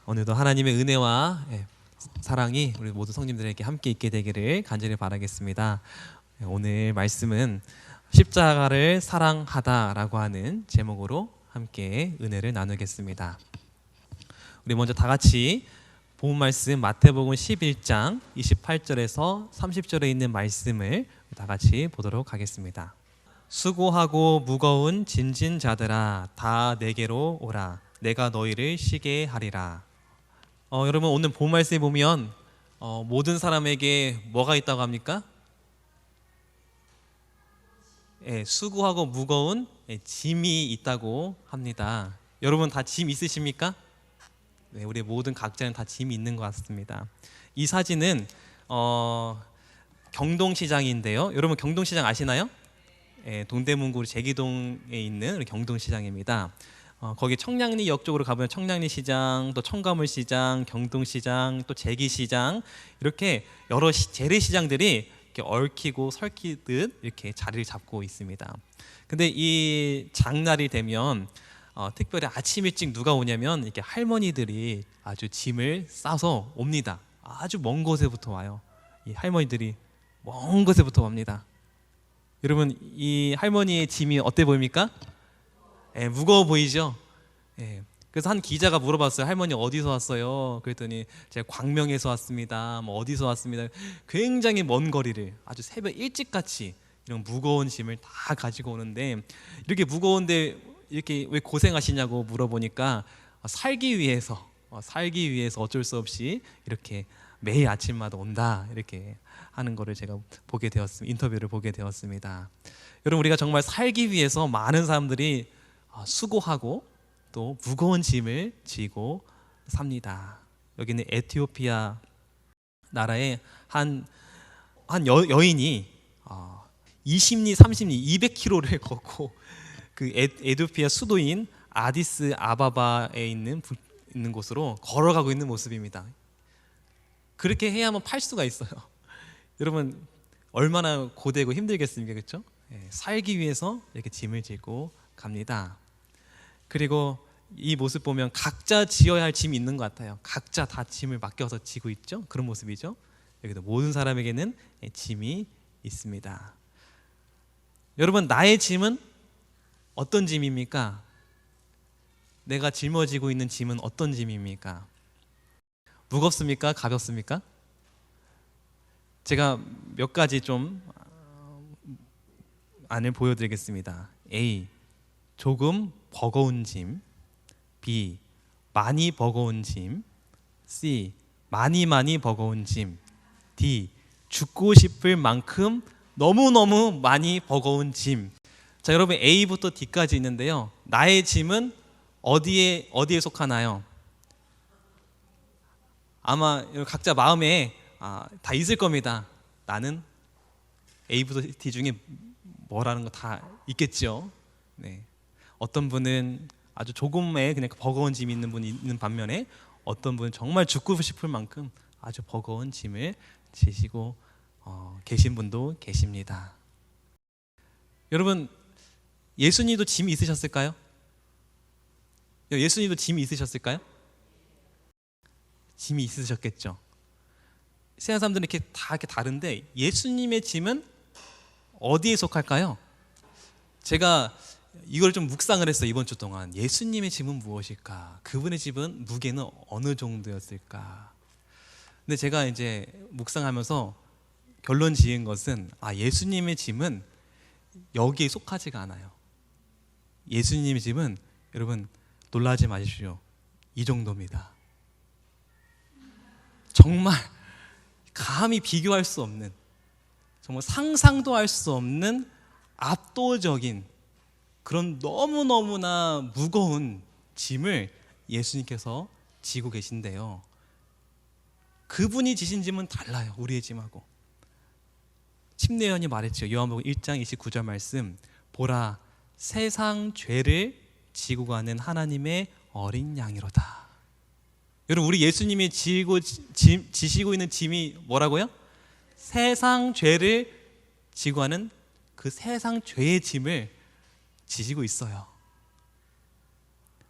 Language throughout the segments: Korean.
오늘도 하나님의 은혜와 사랑이 우리 모든 성님들에게 함께 있게 되기를 간절히 바라겠습니다. 오늘 말씀은 십자가를 사랑하다라고 하는 제목으로 함께 은혜를 나누겠습니다. 우리 먼저 다 같이 본 말씀 마태복음 11장 28절에서 30절에 있는 말씀을 다 같이 보도록 하겠습니다. 수고하고 무거운 짐진 자들아 다 내게로 오라. 내가 너희를 쉬게 하리라. 여러분 오늘 본 말씀에 보면 모든 사람에게 뭐가 있다고 합니까? 수고하고 무거운 짐이 있다고 합니다. 여러분 다 짐 있으십니까? 네, 우리 모든 각자는 다 짐이 있는 것 같습니다. 이 사진은 경동시장인데요. 여러분 경동시장 아시나요? 동대문구 제기동에 있는 우리 경동시장입니다. 거기 청량리역 쪽으로 가보면 청량리시장, 또 청가물시장, 경동시장, 또 제기시장 이렇게 여러 재래시장들이 이렇게 얽히고 설키듯 이렇게 자리를 잡고 있습니다. 근데 이 장날이 되면 특별히 아침 일찍 누가 오냐면 이렇게 할머니들이 아주 짐을 싸서 옵니다. 아주 먼 곳에부터 와요. 이 할머니들이 먼 곳에부터 옵니다. 여러분 이 할머니의 짐이 어때 보입니까? 무거워 보이죠? 그래서 한 기자가 물어봤어요. 할머니 어디서 왔어요? 그랬더니 제가 광명에서 왔습니다. 뭐 어디서 왔습니다. 굉장히 먼 거리를 아주 새벽 일찍같이 이런 무거운 짐을 다 가지고 오는데 이렇게 무거운데 이렇게 왜 고생하시냐고 물어보니까 살기 위해서 어쩔 수 없이 이렇게 매일 아침마다 온다 이렇게 하는 거를 제가 보게 되었습니다. 인터뷰를 보게 되었습니다. 여러분 우리가 정말 살기 위해서 많은 사람들이 수고하고 또 무거운 짐을 지고 삽니다. 여기는 에티오피아 나라의 한 여인이 20리, 30리, 200km를 걷고 그 에티오피아 수도인 아디스 아바바에 있는 곳으로 걸어가고 있는 모습입니다. 그렇게 해야만 팔 수가 있어요. 여러분 얼마나 고되고 힘들겠습니까, 그렇죠? 살기 위해서 이렇게 짐을 지고 갑니다. 그리고 이 모습 보면 각자 지어야 할 짐이 있는 것 같아요. 각자 다 짐을 맡겨서 지고 있죠. 그런 모습이죠. 여기도 모든 사람에게는 짐이 있습니다. 여러분 나의 짐은 어떤 짐입니까? 내가 짊어지고 있는 짐은 어떤 짐입니까? 무겁습니까? 가볍습니까? 제가 몇 가지 좀 안을 보여드리겠습니다. A. 조금 버거운 짐. B. 많이 버거운 짐. C. 많이 버거운 짐. D. 죽고 싶을 만큼 너무너무 많이 버거운 짐. 자, 여러분 A부터 D까지 있는데요. 나의 짐은 어디에 속하나요? 아마 각자 마음에 다 있을 겁니다. 나는 A부터 D 중에 뭐라는 거 다 있겠죠. 네. 어떤 분은 아주 조금의 그냥 버거운 짐이 있는 분이 있는 반면에 어떤 분은 정말 죽고 싶을 만큼 아주 버거운 짐을 지시고 계신 분도 계십니다. 여러분 예수님도 짐이 있으셨을까요? 예수님도 짐이 있으셨을까요? 짐이 있으셨겠죠. 세상 사람들은 이렇게 다 이렇게 다른데 예수님의 짐은 어디에 속할까요? 제가 이걸 좀 묵상을 했어요. 이번 주 동안 예수님의 짐은 무엇일까? 그분의 짐은 무게는 어느 정도였을까? 근데 제가 이제 묵상하면서 결론 지은 것은 예수님의 짐은 여기에 속하지가 않아요. 예수님의 짐은 여러분 놀라지 마십시오. 이 정도입니다. 정말 감히 비교할 수 없는, 정말 상상도 할 수 없는 압도적인 그런 너무너무나 무거운 짐을 예수님께서 지고 계신데요. 그분이 지신 짐은 달라요. 우리의 짐하고. 침례요한이 말했죠. 요한복음 1장 29절 말씀. 보라 세상 죄를 지고 가는 하나님의 어린 양이로다. 여러분 우리 예수님이 지시고 있는 짐이 뭐라고요? 세상 죄를 지고 가는 그 세상 죄의 짐을 지시고 있어요.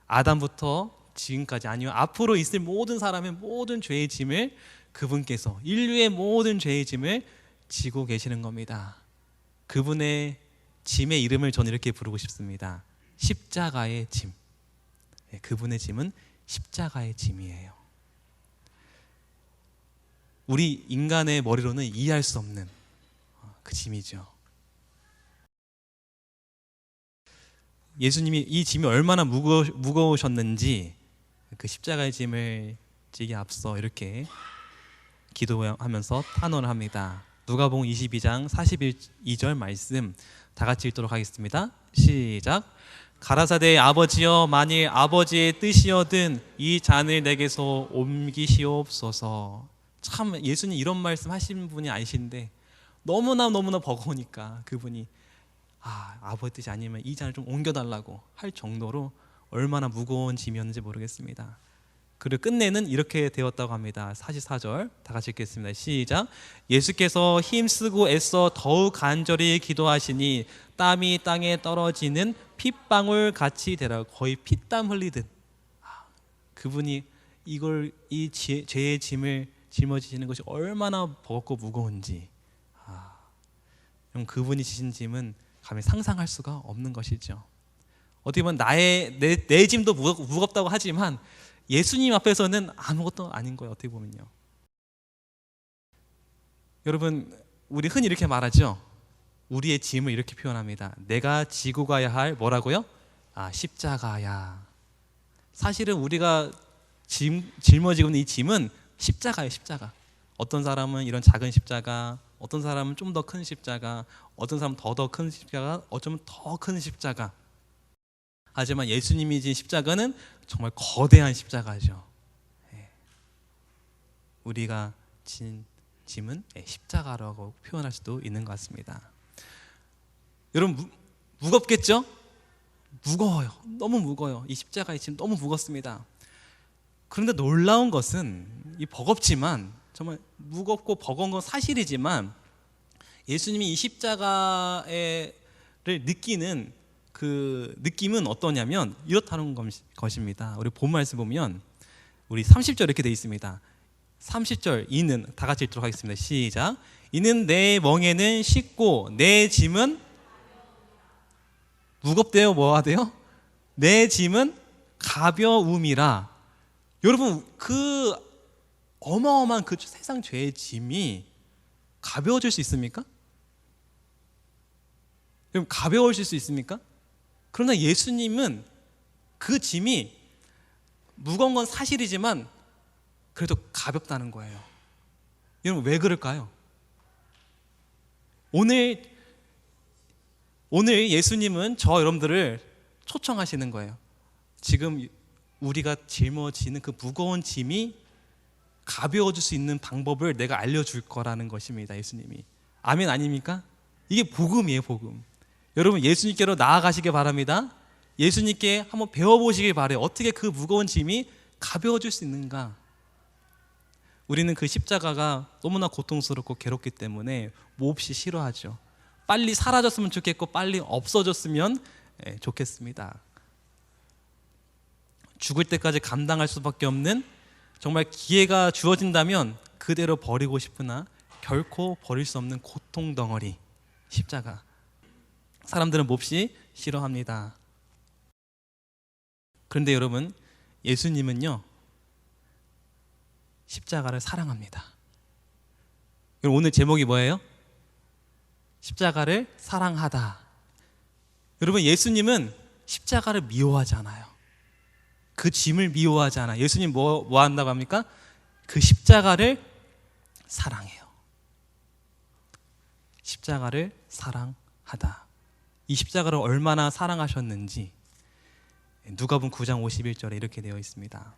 아담부터 지금까지 아니요 앞으로 있을 모든 사람의 모든 죄의 짐을 그분께서 인류의 모든 죄의 짐을 지고 계시는 겁니다. 그분의 짐의 이름을 저는 이렇게 부르고 싶습니다. 십자가의 짐. 그분의 짐은 십자가의 짐이에요. 우리 인간의 머리로는 이해할 수 없는 그 짐이죠. 예수님이 이 짐이 얼마나 무거우셨는지 그 십자가의 짐을 지기 앞서 이렇게 기도하면서 탄원을 합니다. 누가복음 22장 42절 말씀 다 같이 읽도록 하겠습니다. 시작. 가라사대 아버지여 만일 아버지의 뜻이여든 이 잔을 내게서 옮기시옵소서. 참 예수님 이런 말씀 하신 분이 아니신데 너무나 버거우니까 그분이 아버지 뜻이 아니면 이 잔을 좀 옮겨달라고 할 정도로 얼마나 무거운 짐이었는지 모르겠습니다. 그리고 끝내는 이렇게 되었다고 합니다. 44절 다 같이 읽겠습니다. 시작. 예수께서 힘쓰고 애써 더욱 간절히 기도하시니 땀이 땅에 떨어지는 핏방울 같이 되라. 거의 피땀 흘리듯 그분이 이 죄의 짐을 짊어지시는 것이 얼마나 버겁고 무거운지 그분이 지신 짐은 감히 상상할 수가 없는 것이죠. 어떻게 보면 내 짐도 무겁다고 하지만 예수님 앞에서는 아무것도 아닌 거예요. 어떻게 보면요. 여러분 우리 흔히 이렇게 말하죠. 우리의 짐을 이렇게 표현합니다. 내가 지고 가야 할 뭐라고요? 십자가야. 사실은 우리가 짊어지고 있는 이 짐은 십자가예요. 십자가. 어떤 사람은 이런 작은 십자가, 어떤 사람은 좀 더 큰 십자가, 어떤 사람은 더 큰 십자가, 어쩌면 더 큰 십자가. 하지만 예수님이 진 십자가는 정말 거대한 십자가죠. 우리가 진 짐은 십자가라고 표현할 수도 있는 것 같습니다. 여러분 무겁겠죠? 무거워요. 너무 무거워요. 이 십자가의 짐 너무 무겁습니다. 그런데 놀라운 것은 이 버겁지만 정말 무겁고 버거운 건 사실이지만 예수님이 이 십자가를 느끼는 그 느낌은 어떠냐면 이렇다는 것입니다. 우리 본 말씀 보면 우리 30절 이렇게 되어 있습니다. 30절 이는 다 같이 읽도록 하겠습니다. 시작. 이는 내 멍에는 쉽고 내 짐은 무겁대요. 뭐가 돼요? 내 짐은 가벼움이라. 여러분 그 어마어마한 그 세상 죄의 짐이 가벼워질 수 있습니까? 여러분 가벼워질 수 있습니까? 그러나 예수님은 그 짐이 무거운 건 사실이지만 그래도 가볍다는 거예요. 여러분 왜 그럴까요? 오늘 예수님은 저 여러분들을 초청하시는 거예요. 지금 우리가 짊어지는 그 무거운 짐이 가벼워질 수 있는 방법을 내가 알려줄 거라는 것입니다. 예수님이. 아멘 아닙니까? 이게 복음이에요. 복음. 여러분 예수님께로 나아가시길 바랍니다. 예수님께 한번 배워보시길 바래요. 어떻게 그 무거운 짐이 가벼워질 수 있는가. 우리는 그 십자가가 너무나 고통스럽고 괴롭기 때문에 몹시 싫어하죠. 빨리 사라졌으면 좋겠고 빨리 없어졌으면 좋겠습니다. 죽을 때까지 감당할 수밖에 없는 정말 기회가 주어진다면 그대로 버리고 싶으나 결코 버릴 수 없는 고통 덩어리 십자가. 사람들은 몹시 싫어합니다. 그런데 여러분 예수님은요 십자가를 사랑합니다. 여러분 오늘 제목이 뭐예요? 십자가를 사랑하다. 여러분 예수님은 십자가를 미워하지 않아요. 그 짐을 미워하지 않아요. 예수님 뭐 한다고 합니까? 그 십자가를 사랑해요. 십자가를 사랑하다. 이 십자가를 얼마나 사랑하셨는지 누가복음 9장 51절에 이렇게 되어 있습니다.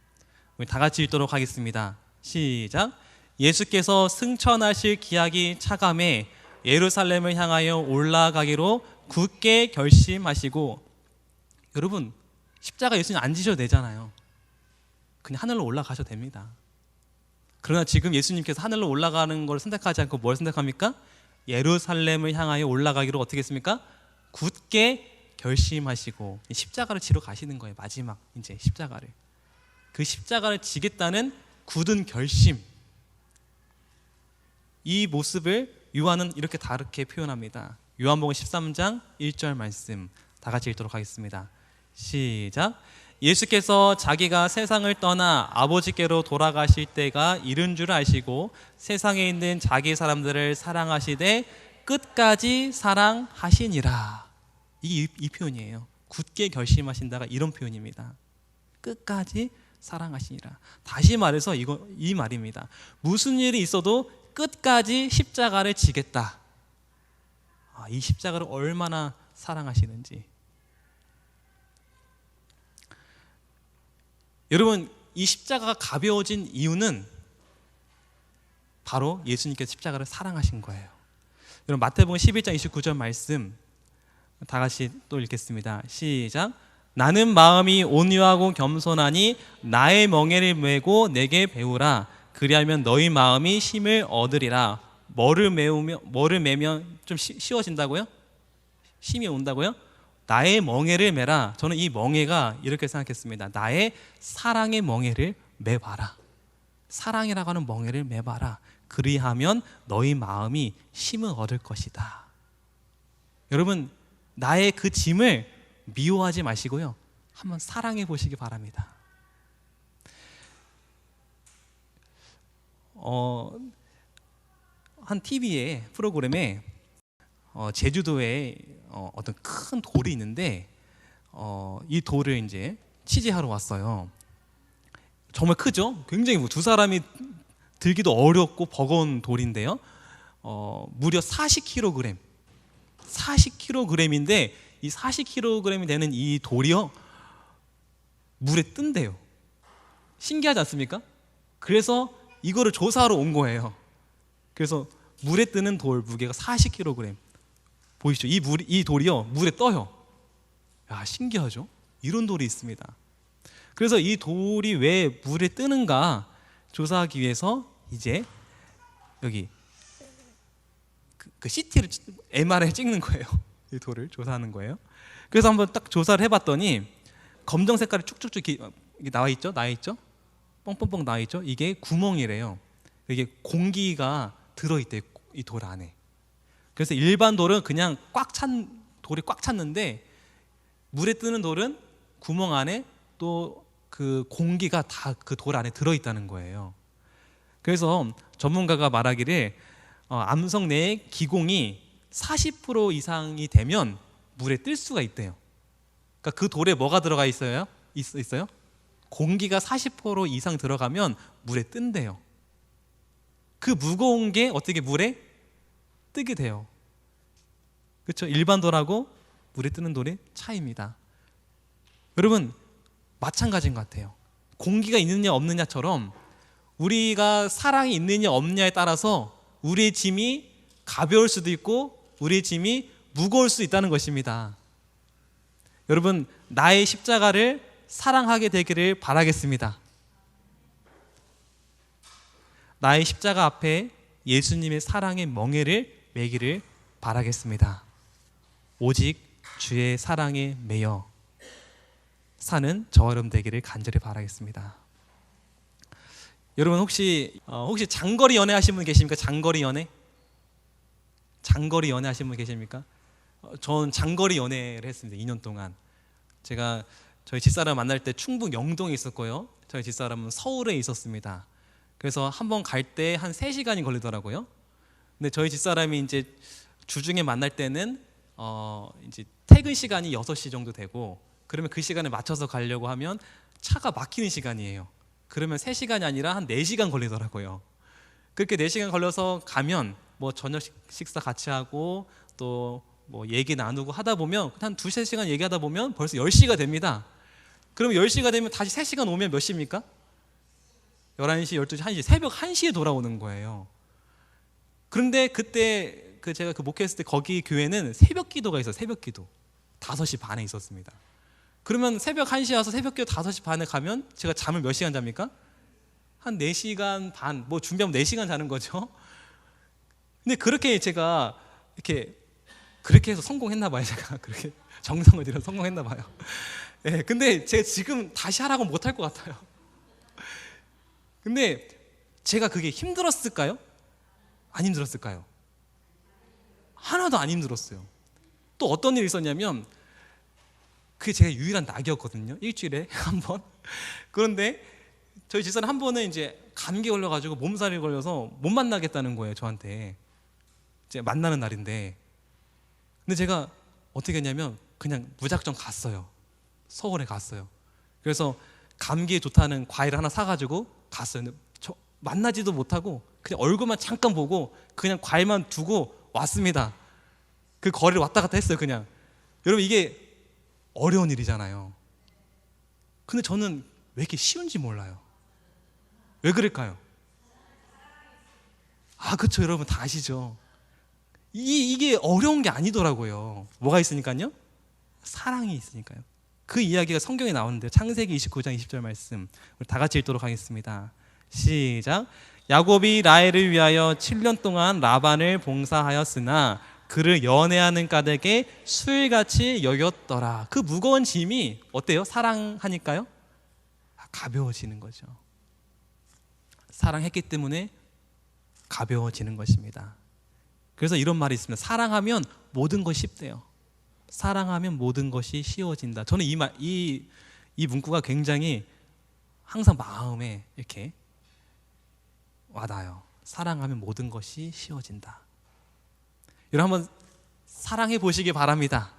우리 다 같이 읽도록 하겠습니다. 시작. 예수께서 승천하실 기약이 차감해 예루살렘을 향하여 올라가기로 굳게 결심하시고. 여러분 십자가 예수님 안 지셔도 되잖아요. 그냥 하늘로 올라가셔도 됩니다. 그러나 지금 예수님께서 하늘로 올라가는 걸 선택하지 않고 뭘 선택합니까? 예루살렘을 향하여 올라가기로 어떻게 했습니까? 굳게 결심하시고 십자가를 지러 가시는 거예요. 마지막 이제 십자가를. 그 십자가를 지겠다는 굳은 결심, 이 모습을 요한은 이렇게 다르게 표현합니다. 요한복음 13장 1절 말씀 다 같이 읽도록 하겠습니다. 시작. 예수께서 자기가 세상을 떠나 아버지께로 돌아가실 때가 이른 줄 아시고 세상에 있는 자기 사람들을 사랑하시되 끝까지 사랑하시니라. 이 표현이에요. 굳게 결심하신다가 이런 표현입니다. 끝까지 사랑하시니라. 다시 말해서 이 말입니다. 무슨 일이 있어도 끝까지 십자가를 지겠다. 이 십자가를 얼마나 사랑하시는지. 여러분, 이 십자가가 가벼워진 이유는 바로 예수님께서 십자가를 사랑하신 거예요. 여러분, 마태복음 11장 29절 말씀 다 같이 또 읽겠습니다. 시작. 나는 마음이 온유하고 겸손하니 나의 멍에를 메고 내게 배우라. 그리하면 너희 마음이 쉼을 얻으리라. 뭐를 메면 좀 쉬워진다고요? 쉼이 온다고요? 나의 멍에를 메라. 저는 이 멍에가 이렇게 생각했습니다. 나의 사랑의 멍에를 메봐라. 사랑이라고 하는 멍에를 메봐라. 그리하면 너희 마음이 쉼을 얻을 것이다. 여러분, 나의 그 짐을 미워하지 마시고요, 한번 사랑해 보시기 바랍니다. 한 TV의 프로그램에 제주도에 어떤 큰 돌이 있는데 이 돌을 이제 취재하러 왔어요. 정말 크죠? 굉장히 두 사람이 들기도 어렵고 버거운 돌인데요. 무려 40kg, 40kg인데 이 40kg이 되는 이 돌이요, 물에 뜬대요. 신기하지 않습니까? 그래서 이거를 조사하러 온 거예요. 그래서 물에 뜨는 돌 무게가 40kg. 보이시죠? 이 돌이요, 물에 떠요. 야, 신기하죠? 이런 돌이 있습니다. 그래서 이 돌이 왜 물에 뜨는가 조사하기 위해서 이제 여기 그 CT를 MR을 찍는 거예요. 이 돌을 조사하는 거예요. 그래서 한번 딱 조사를 해봤더니 검정 색깔이 쭉쭉쭉 이게 나와 있죠? 뻥뻥뻥 나와 있죠? 이게 구멍이래요. 이게 공기가 들어있대요, 이 돌 안에. 그래서 일반 돌은 그냥 돌이 꽉 찼는데 물에 뜨는 돌은 구멍 안에 또 그 공기가 다 그 돌 안에 들어있다는 거예요. 그래서 전문가가 말하기를 암석 내의 기공이 40% 이상이 되면 물에 뜰 수가 있대요. 그러니까 그 돌에 뭐가 들어가 있어요? 공기가 40% 이상 들어가면 물에 뜬대요. 그 무거운 게 어떻게 물에 뜨게 돼요. 그렇죠? 일반 돌하고 물에 뜨는 돌의 차이입니다. 여러분, 마찬가지인 것 같아요. 공기가 있느냐 없느냐처럼 우리가 사랑이 있느냐 없느냐에 따라서 우리의 짐이 가벼울 수도 있고 우리의 짐이 무거울 수 있다는 것입니다. 여러분, 나의 십자가를 사랑하게 되기를 바라겠습니다. 나의 십자가 앞에 예수님의 사랑의 멍에를 매기를 바라겠습니다. 오직 주의 사랑에 매여 사는 저와 여러분 되기를 간절히 바라겠습니다. 여러분, 혹시 장거리 연애 하신 분 계십니까? 장거리 연애 하신 분 계십니까? 전 장거리 연애를 했습니다. 2년 동안. 제가 저희 집사람 만날 때 충북 영동에 있었고요, 저희 집사람은 서울에 있었습니다. 그래서 한번 갈 때 한 3시간이 걸리더라고요. 근데 저희 집사람이 이제 주중에 만날 때는 이제 퇴근 시간이 6시 정도 되고, 그러면 그 시간에 맞춰서 가려고 하면 차가 막히는 시간이에요. 그러면 3시간이 아니라 한 4시간 걸리더라고요. 그렇게 4시간 걸려서 가면 뭐 저녁 식사 같이 하고 또 뭐 얘기 나누고 하다 보면 한 2-3시간 얘기하다 보면 벌써 10시가 됩니다. 그러면 10시가 되면 다시 3시간 오면 몇 시입니까? 11시, 12시, 1시, 새벽 1시에 돌아오는 거예요. 그런데 그때 제가 목회했을 때 거기 교회는 새벽 기도가 있어요. 새벽 기도 5시 반에 있었습니다. 그러면 새벽 1시에 와서 새벽 기도 5시 반에 가면 제가 잠을 몇 시간 잡니까? 한 4시간 반, 뭐 준비하면 4시간 자는 거죠. 근데 그렇게 제가 그렇게 해서 성공했나 봐요. 제가 그렇게 정성을 들여 성공했나 봐요. 네, 근데 제가 지금 다시 하라고 못 할 것 같아요. 근데 제가 그게 힘들었을까요? 안 힘들었을까요? 하나도 안 힘들었어요. 또 어떤 일이 있었냐면 그게 제가 유일한 낙이었거든요. 일주일에 한 번. 그런데 저희 집사람 한 번은 이제 감기 걸려가지고 몸살이 걸려서 못 만나겠다는 거예요. 저한테 이제 만나는 날인데, 근데 제가 어떻게 했냐면 그냥 무작정 갔어요. 서울에 갔어요. 그래서 감기에 좋다는 과일을 하나 사가지고 갔어요. 근데 저 만나지도 못하고 그냥 얼굴만 잠깐 보고 그냥 과일만 두고 왔습니다. 그 거리를 왔다 갔다 했어요. 그냥. 여러분, 이게 어려운 일이잖아요. 근데 저는 왜 이렇게 쉬운지 몰라요. 왜 그럴까요? 그렇죠. 여러분 다 아시죠? 이게 어려운 게 아니더라고요. 뭐가 있으니까요? 사랑이 있으니까요. 그 이야기가 성경에 나오는데 창세기 29장 20절 말씀 우리 다 같이 읽도록 하겠습니다. 시작. 야곱이 라헬을 위하여 7년 동안 라반을 봉사하였으나 그를 연애하는 까닭에 수일같이 여겼더라. 그 무거운 짐이 어때요? 사랑하니까요? 가벼워지는 거죠. 사랑했기 때문에 가벼워지는 것입니다. 그래서 이런 말이 있습니다. 사랑하면 모든 것이 쉽대요. 사랑하면 모든 것이 쉬워진다. 저는 이 문구가 굉장히 항상 마음에 이렇게 와닿아요. 사랑하면 모든 것이 쉬워진다. 여러분 한번 사랑해 보시기 바랍니다.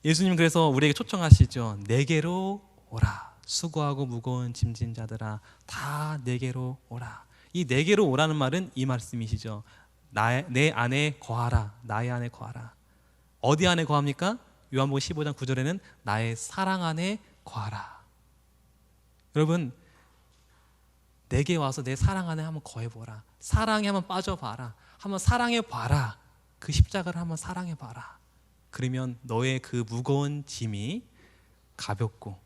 예수님 그래서 우리에게 초청하시죠. 내게로 오라. 수고하고 무거운 짐진 자들아 다 내게로 오라. 이 내게로 오라는 말은 이 말씀이시죠. 내 안에 거하라. 나의 안에 거하라. 어디 안에 거합니까? 요한복음 15장 9절에는 나의 사랑 안에 거하라. 여러분 내게 와서 내 사랑 안에 한번 거해보라. 사랑에 한번 빠져봐라. 한번 사랑해봐라. 그 십자가를 한번 사랑해봐라. 그러면 너의 그 무거운 짐이 가볍고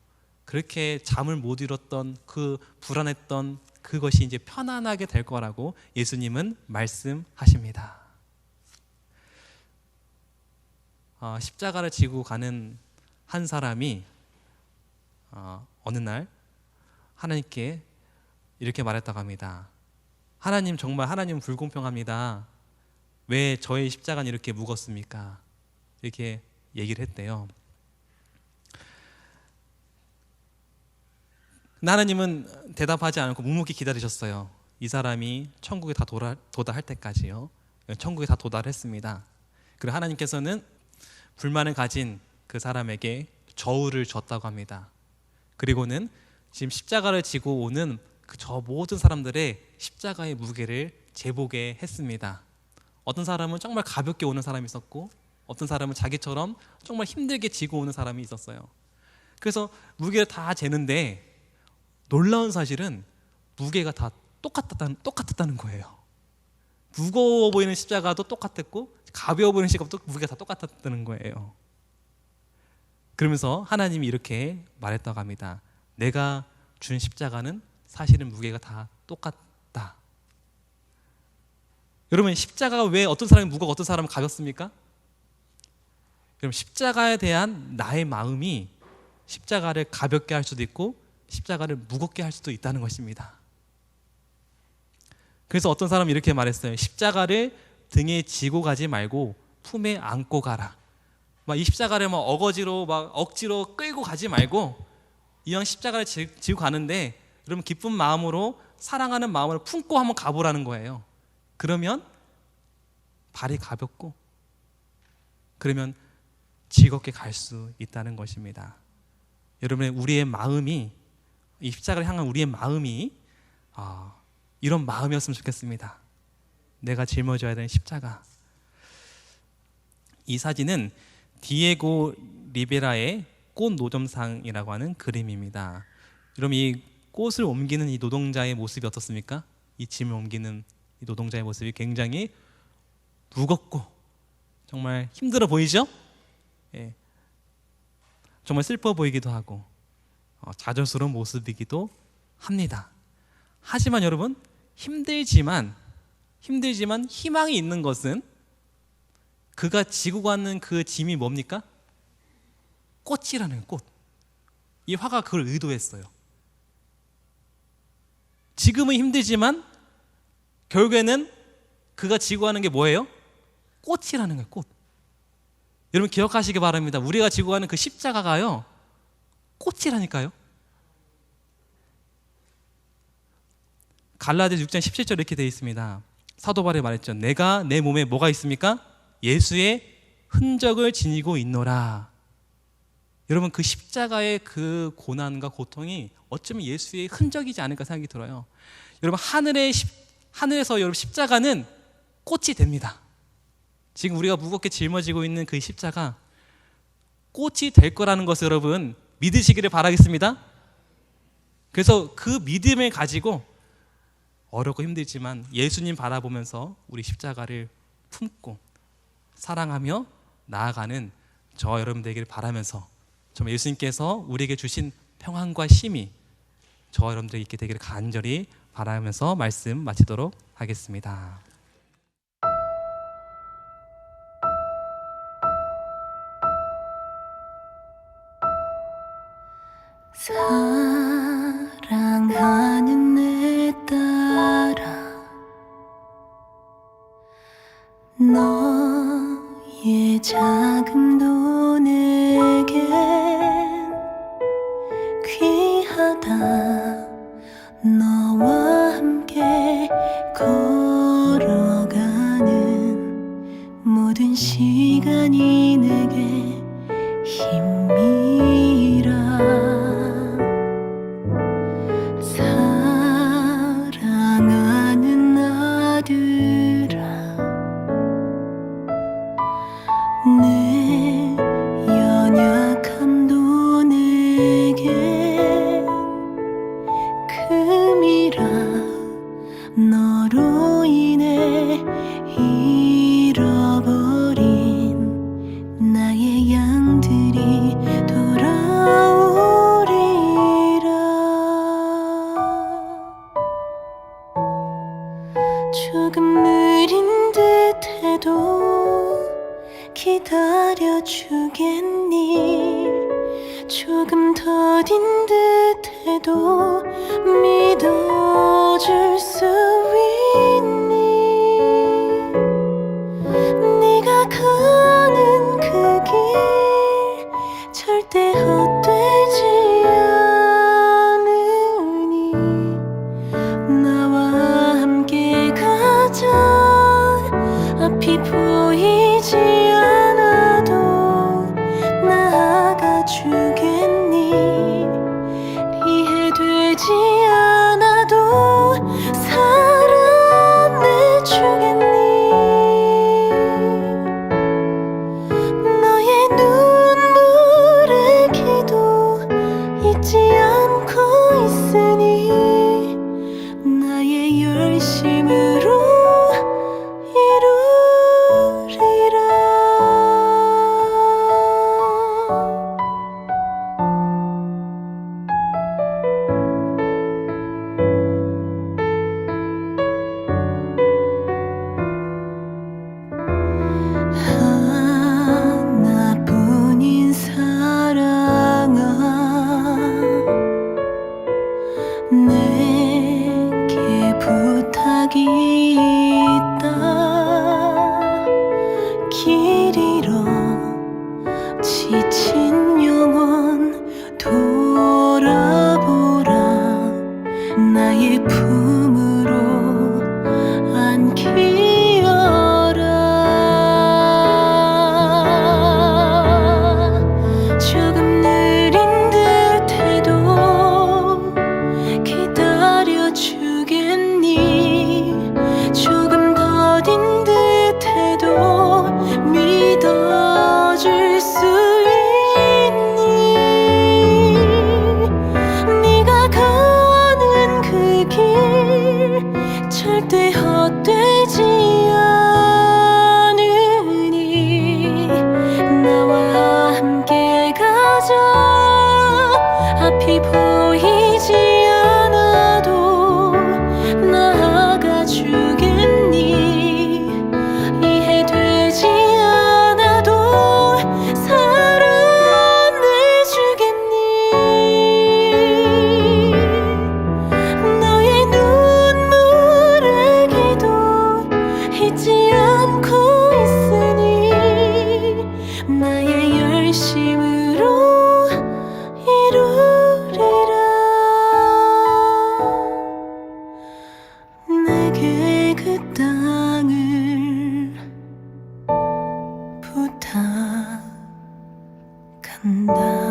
그렇게 잠을 못 이뤘던 그 불안했던 그것이 이제 편안하게 될 거라고 예수님은 말씀하십니다. 십자가를 지고 가는 한 사람이 어느 날 하나님께 이렇게 말했다고 합니다. 하나님 정말 하나님은 불공평합니다. 왜 저의 십자가는 이렇게 무겁습니까? 이렇게 얘기를 했대요. 하나님은 대답하지 않고 묵묵히 기다리셨어요. 이 사람이 천국에 다 도달할 때까지요. 천국에 다 도달했습니다. 그리고 하나님께서는 불만을 가진 그 사람에게 저울을 줬다고 합니다. 그리고는 지금 십자가를 지고 오는 저 모든 사람들의 십자가의 무게를 재보게 했습니다. 어떤 사람은 정말 가볍게 오는 사람이 있었고 어떤 사람은 자기처럼 정말 힘들게 지고 오는 사람이 있었어요. 그래서 무게를 다 재는데 놀라운 사실은 무게가 다 똑같았다는 거예요. 무거워 보이는 십자가도 똑같았고 가벼워 보이는 십자가도 무게가 다 똑같았다는 거예요. 그러면서 하나님이 이렇게 말했다고 합니다. 내가 준 십자가는 사실은 무게가 다 똑같다. 여러분 십자가가 왜 어떤 사람이 무겁고 어떤 사람은 가볍습니까? 여러분 십자가에 대한 나의 마음이 십자가를 가볍게 할 수도 있고 십자가를 무겁게 할 수도 있다는 것입니다. 그래서 어떤 사람이 이렇게 말했어요. 십자가를 등에 지고 가지 말고 품에 안고 가라. 이 십자가를 어거지로 억지로 끌고 가지 말고 이왕 십자가를 지고 가는데 여러분 기쁜 마음으로 사랑하는 마음으로 품고 한번 가보라는 거예요. 그러면 발이 가볍고 그러면 즐겁게 갈 수 있다는 것입니다. 여러분 우리의 마음이 이 십자가를 향한 우리의 마음이 이런 마음이었으면 좋겠습니다. 내가 짊어져야 되는 십자가. 이 사진은 디에고 리베라의 꽃 노점상이라고 하는 그림입니다. 여러분 이 꽃을 옮기는 이 노동자의 모습이 어떻습니까? 이 짐을 옮기는 이 노동자의 모습이 굉장히 무겁고 정말 힘들어 보이죠? 예. 정말 슬퍼 보이기도 하고 좌절스러운 모습이기도 합니다. 하지만 여러분 힘들지만 희망이 있는 것은 그가 지고 가는 그 짐이 뭡니까? 꽃이라는 꽃. 이 화가 그걸 의도했어요. 지금은 힘들지만 결국에는 그가 지고 가는 게 뭐예요? 꽃이라는 거예요. 꽃. 여러분 기억하시기 바랍니다. 우리가 지고 가는 그 십자가가요, 꽃이라니까요. 갈라디아 6장 17절 이렇게 되어 있습니다. 사도 바울이 말했죠. 내가 내 몸에 뭐가 있습니까? 예수의 흔적을 지니고 있노라. 여러분 그 십자가의 그 고난과 고통이 어쩌면 예수의 흔적이지 않을까 생각이 들어요. 여러분 하늘에서 여러분 십자가는 꽃이 됩니다. 지금 우리가 무겁게 짊어지고 있는 그 십자가 꽃이 될 거라는 것을 여러분 믿으시기를 바라겠습니다. 그래서 그 믿음을 가지고 어렵고 힘들지만 예수님 바라보면서 우리 십자가를 품고 사랑하며 나아가는 저와 여러분 되기를 바라면서 정말 예수님께서 우리에게 주신 평안과 쉼이 저와 여러분들에게 있게 되기를 간절히 바라면서 말씀 마치도록 하겠습니다. 사랑하는 내 딸아, 너의 자금도 내겐 귀하다. 너와 함께 걸어가는 모든 시간이 내게 힘이라. 사랑하는 아들아, 내 연약함도 내겐 금이라. 너로 인해 잃어버린 나의 양들이 돌아오리라. 조금 느린 듯해도 기다려주겠니? 조금 더딘 듯해도 믿어줄 수 있니? 네가 가는 그 길 절대 헛되지 않으니 나와 함께 가자. 앞이 보이지 않아도 나아가 주겠니? 이해되지 않아도 사랑해 주겠니? 너의 눈물의 기도 잊지 않고 있으니 나의 열심으로 이루리라. 하나뿐인 사랑아, 내게 부탁이 있다. 길 잃어 지친 영혼 돌아보라. 나의 품으로 안기어라. 조금 느린 듯해도 기다려주겠니? 조금 간다